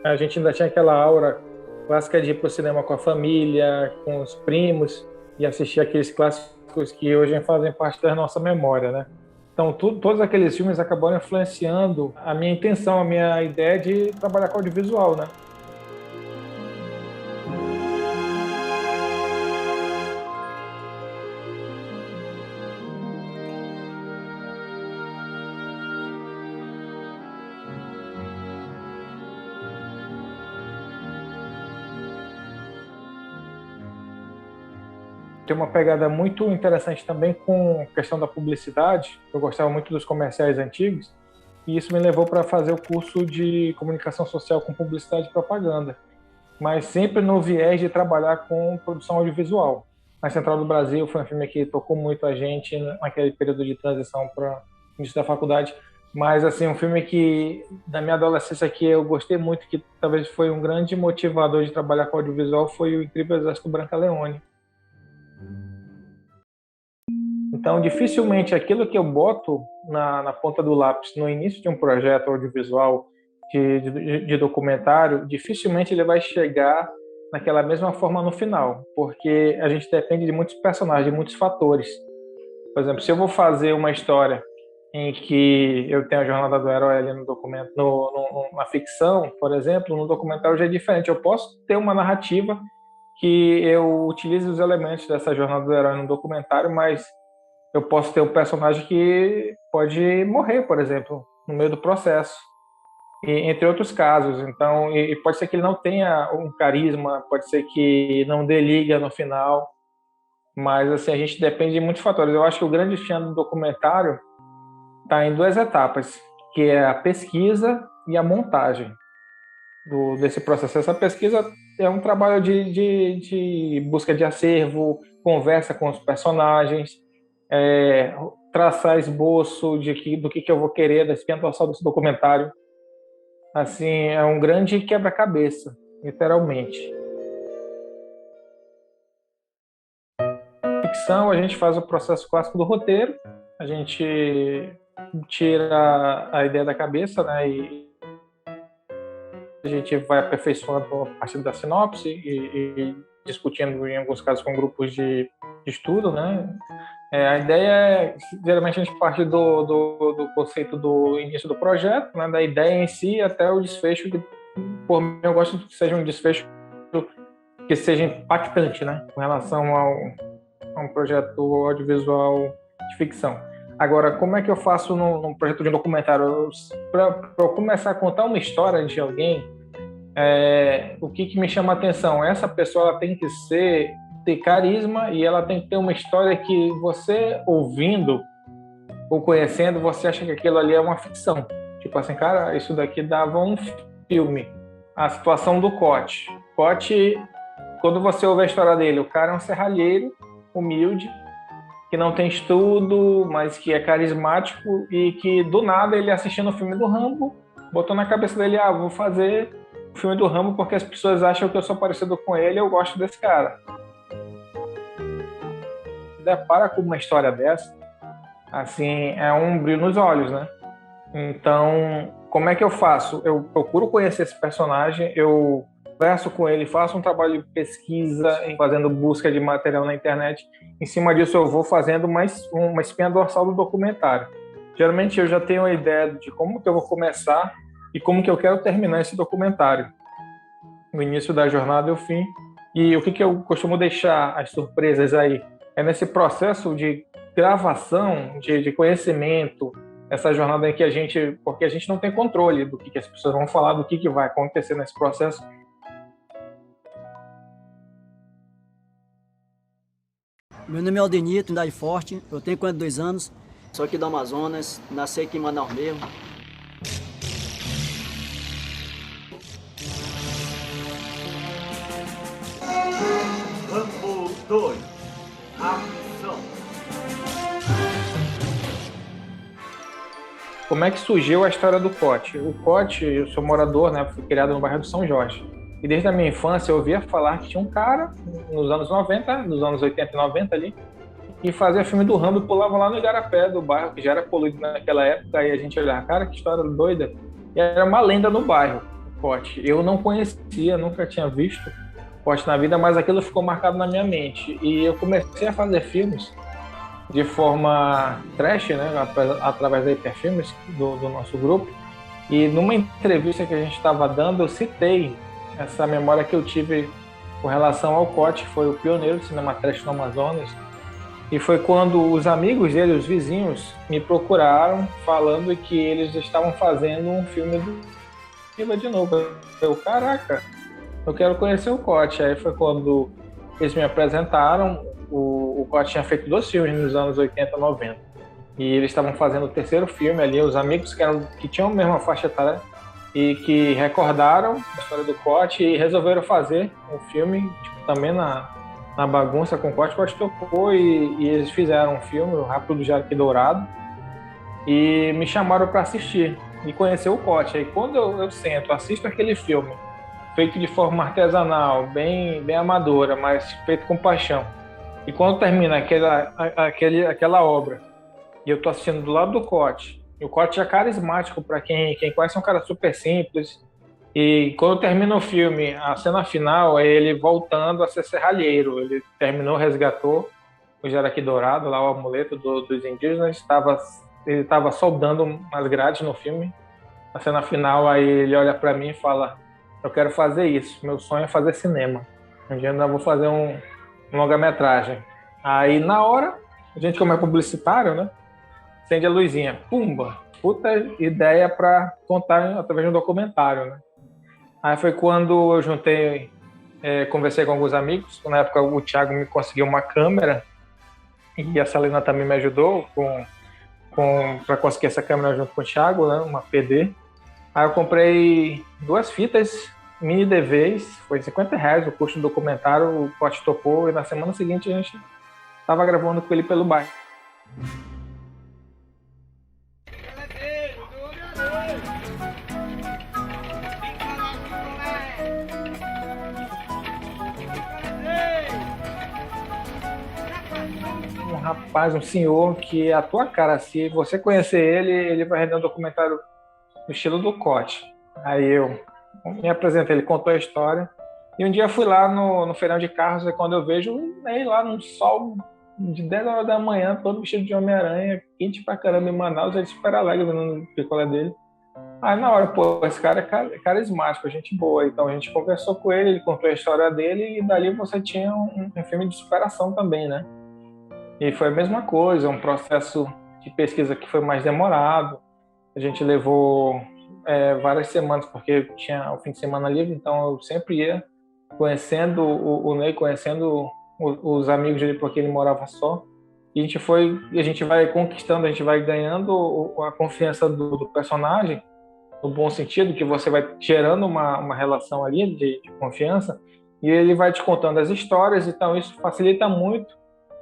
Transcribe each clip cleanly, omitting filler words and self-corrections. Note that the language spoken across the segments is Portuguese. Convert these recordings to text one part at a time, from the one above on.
A gente ainda tinha aquela aura clássica de ir para o cinema com a família, com os primos, e assistir aqueles clássicos que hoje fazem parte da nossa memória, né? Então, todos aqueles filmes acabaram influenciando a minha intenção, a minha ideia de trabalhar com audiovisual, né? Tem uma pegada muito interessante também com a questão da publicidade. Eu gostava muito dos comerciais antigos e isso me levou para fazer o curso de comunicação social com publicidade e propaganda, mas sempre no viés de trabalhar com produção audiovisual. A Central do Brasil foi um filme que tocou muito a gente naquele período de transição para o início da faculdade, mas assim, um filme que da minha adolescência que eu gostei muito, que talvez foi um grande motivador de trabalhar com audiovisual, foi o Incrível Exército Brancaleone. Então, dificilmente aquilo que eu boto na ponta do lápis no início de um projeto audiovisual, de documentário, dificilmente ele vai chegar naquela mesma forma no final, porque a gente depende de muitos personagens, de muitos fatores. Por exemplo, se eu vou fazer uma história em que eu tenho a jornada do herói ali no documento, na ficção, por exemplo, no documentário já é diferente. Eu posso ter uma narrativa que eu utilize os elementos dessa jornada do herói no documentário, mas eu posso ter um personagem que pode morrer, por exemplo, no meio do processo, e, entre outros casos. Então, e pode ser que ele não tenha um carisma, pode ser que não dê liga no final, mas assim, a gente depende de muitos fatores. Eu acho que o grande chão do documentário está em duas etapas, que é a pesquisa e a montagem desse processo. Essa pesquisa é um trabalho de busca de acervo, conversa com os personagens, traçar esboço do que eu vou querer, da espinha dorsal desse documentário. Assim, é um grande quebra-cabeça, literalmente. Ficção, a gente faz o processo clássico do roteiro, a gente tira a ideia da cabeça, né, e a gente vai aperfeiçoando a partir da sinopse e discutindo, em alguns casos, com grupos de estudo, né. A ideia é, geralmente, a gente parte do conceito do início do projeto, né, da ideia em si, até o desfecho, que, por mim, eu gosto que seja um desfecho que seja impactante, né, com relação a um projeto audiovisual de ficção. Agora, como é que eu faço num projeto de documentário? Para eu começar a contar uma história de alguém, o que me chama a atenção? Essa pessoa ela tem que ter carisma e ela tem que ter uma história que você, ouvindo ou conhecendo, você acha que aquilo ali é uma ficção. Tipo assim, cara, isso daqui dava um filme. A situação do Cote. Cote, quando você ouve a história dele, o cara é um serralheiro, humilde, que não tem estudo, mas que é carismático e que, do nada, ele assistindo o filme do Rambo, botou na cabeça dele, vou fazer o filme do Rambo porque as pessoas acham que eu sou parecido com ele e eu gosto desse cara. Depara com uma história dessa, assim, é um brilho nos olhos, né? Então, como é que eu faço? Eu procuro conhecer esse personagem, eu converso com ele, faço um trabalho de pesquisa, fazendo busca de material na internet. Em cima disso, eu vou fazendo uma espinha dorsal do documentário. Geralmente, eu já tenho uma ideia de como que eu vou começar e como que eu quero terminar esse documentário. O início da jornada e o fim. E o que eu costumo deixar as surpresas aí? É nesse processo de gravação, de conhecimento, essa jornada em que porque a gente não tem controle do que as pessoas vão falar, do que vai acontecer nesse processo. Meu nome é Aldenir, Trindade Forte, eu tenho 42 anos, sou aqui do Amazonas, nasci aqui em Manaus mesmo. Rambo 2, ação! Como é que surgiu a história do Cote? O Cote, eu sou morador, né, fui criado no bairro do São Jorge. E desde a minha infância eu ouvia falar que tinha um cara, nos anos 90, nos anos 80 e 90 ali, que fazia filme do Rambo e pulava lá no Igarapé do bairro, que já era poluído naquela época, e a gente olhava, cara, que história doida. E era uma lenda no bairro. Koch. Eu não conhecia, nunca tinha visto Koch na vida, mas aquilo ficou marcado na minha mente. E eu comecei a fazer filmes de forma trash, né, através da Hiperfilmes, do nosso grupo. E numa entrevista que a gente estava dando, eu citei essa memória que eu tive com relação ao Koch, que foi o pioneiro do cinema trash no Amazonas. E foi quando os amigos dele, os vizinhos, me procuraram falando que eles estavam fazendo um filme do Shiva de novo. Eu, caraca, eu quero conhecer o Koch. Aí foi quando eles me apresentaram. O Koch tinha feito 2 filmes nos anos 80, 90. E eles estavam fazendo o 3º filme ali. Os amigos que tinham a mesma faixa etária e que recordaram a história do Koch e resolveram fazer um filme, tipo, também na bagunça com o Koch. O Koch topou e eles fizeram um filme, O Rápido do Jaraqui Dourado, e me chamaram para assistir e conhecer o Koch. Aí quando eu sento, assisto aquele filme, feito de forma artesanal, bem amadora, mas feito com paixão, e quando termina aquela obra, e eu tô assistindo do lado do Koch, e o Koch é carismático, para quem conhece, é um cara super simples. E quando termina o filme, a cena final é ele voltando a ser serralheiro. Ele terminou, resgatou o Jaraqui Dourado, lá o amuleto dos indígenas. Ele estava soldando umas grades no filme. Na cena final, aí ele olha para mim e fala: eu quero fazer isso, meu sonho é fazer cinema. Um dia eu ainda vou fazer um longa-metragem. Aí na hora, a gente, como é publicitário, né, acende a luzinha, pumba, puta ideia para contar através de um documentário, né? Aí foi quando eu juntei, conversei com alguns amigos. Na época o Thiago me conseguiu uma câmera e a Salina também me ajudou para conseguir essa câmera junto com o Thiago, né, uma PD. Aí eu comprei 2 fitas mini DVs, foi R$50 o custo do documentário. O Koch topou e na semana seguinte a gente estava gravando com ele pelo bairro. Um rapaz, um senhor que é a tua cara, se você conhecer ele vai render um documentário no estilo do Koch. Aí eu me apresentei, ele contou a história. E um dia eu fui lá no feirão de carros, e quando eu vejo ele lá num sol de 10 horas da manhã, todo vestido de Homem-Aranha, quente pra caramba em Manaus, ele super alegre no picolé dele. Aí na hora, pô, esse cara é carismático, gente boa. Então a gente conversou com ele contou a história dele, e dali você tinha um filme de superação também, né? E foi a mesma coisa, um processo de pesquisa que foi mais demorado. A gente levou várias semanas, porque tinha o fim de semana livre, então eu sempre ia conhecendo o Ney, conhecendo os amigos dele, porque ele morava só. E a gente vai conquistando, a gente vai ganhando a confiança do personagem, no bom sentido, que você vai gerando uma relação ali de confiança, e ele vai te contando as histórias. Então isso facilita muito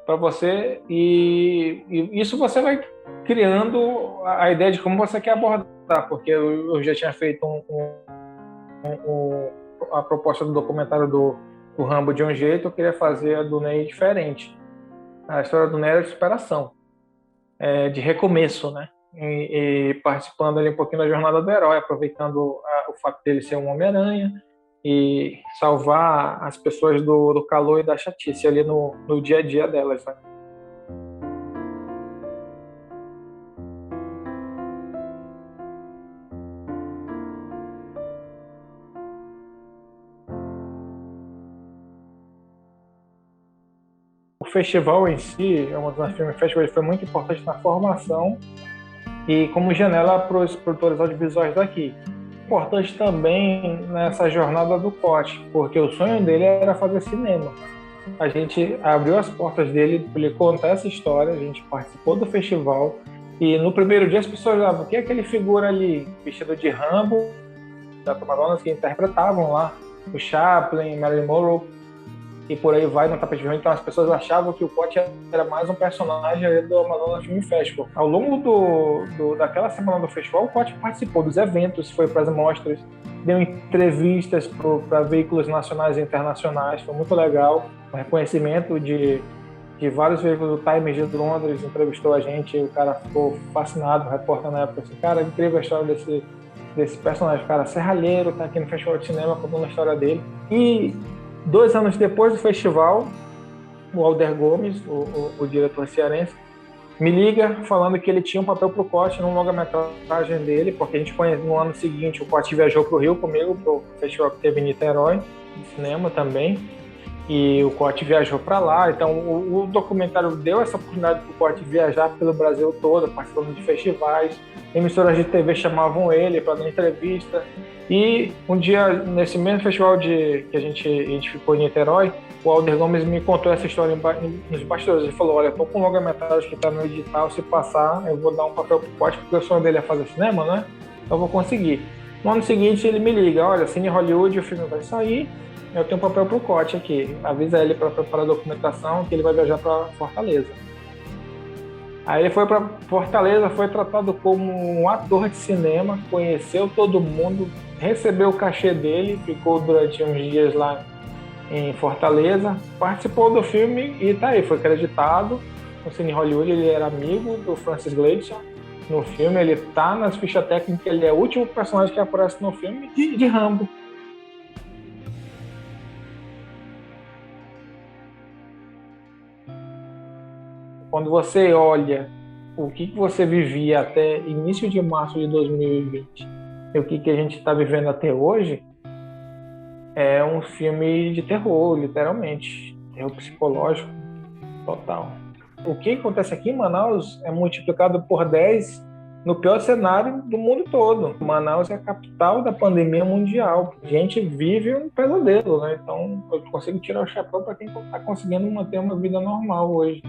para você, e isso você vai criando a ideia de como você quer abordar, porque eu já tinha feito a proposta do documentário do Rambo de um jeito, eu queria fazer a do Ney diferente. A história do Ney era de superação, de recomeço, né? E participando ali um pouquinho da jornada do herói, aproveitando o fato dele ser um Homem-Aranha e salvar as pessoas do calor e da chatice ali no dia a dia delas, né? O festival em si, o Amazonas Film Festival, ele foi muito importante na formação e como janela para os produtores audiovisuais daqui. Importante também nessa jornada do Koch, porque o sonho dele era fazer cinema. A gente abriu as portas dele para ele contar essa história, a gente participou do festival, e no primeiro dia as pessoas olhavam: o que é aquele figura ali, vestido de Rambo, da Amazonas, que interpretavam lá o Chaplin, Marilyn Monroe, e por aí vai no tapete vermelho. Então as pessoas achavam que o Koch era mais um personagem do Amazonas Film Festival. Ao longo daquela semana do festival, o Koch participou dos eventos, foi para as mostras, deu entrevistas para veículos nacionais e internacionais, foi muito legal. O reconhecimento de vários veículos. Do Times de Londres entrevistou a gente, o cara ficou fascinado, o repórter na época, assim: cara, é incrível a história desse personagem. O cara serralheiro, tá aqui no Festival de Cinema contando a história dele. E 2 anos depois do festival, o Alder Gomes, o diretor cearense, me liga falando que ele tinha um papel pro Cote num longa-metragem dele, porque a gente conhece, no ano seguinte o Cote viajou pro Rio comigo, pro festival que teve em Niterói, de cinema também, e o Cote viajou para lá. Então o documentário deu essa oportunidade pro Cote viajar pelo Brasil todo, participando de festivais, emissoras de TV chamavam ele para dar entrevista. E um dia, nesse mesmo festival que a gente ficou em Niterói, o Alder Gomes me contou essa história nos bastidores. Ele falou: olha, tô com um longa-metragem que tá no edital, se passar, eu vou dar um papel pro Cote, porque o sonho dele é fazer cinema, né? Então eu vou conseguir. No ano seguinte ele me liga: olha, Cine Hollywood, o filme vai sair, eu tenho um papel pro Cote aqui. Avisa ele para preparar a documentação que ele vai viajar para Fortaleza. Aí ele foi para Fortaleza, foi tratado como um ator de cinema, conheceu todo mundo, recebeu o cachê dele, ficou durante uns dias lá em Fortaleza, participou do filme e tá aí, foi acreditado no Cine Hollywood. Ele era amigo do Francis Gleeson no filme, ele tá nas fichas técnicas, ele é o último personagem que aparece no filme de Rambo. Quando você olha o que você vivia até início de março de 2020 e o que a gente está vivendo até hoje, é um filme de terror, literalmente. Terror psicológico total. O que acontece aqui em Manaus é multiplicado por 10 no pior cenário do mundo todo. Manaus é a capital da pandemia mundial. A gente vive um pesadelo, né? Então eu consigo tirar o chapéu para quem está conseguindo manter uma vida normal hoje.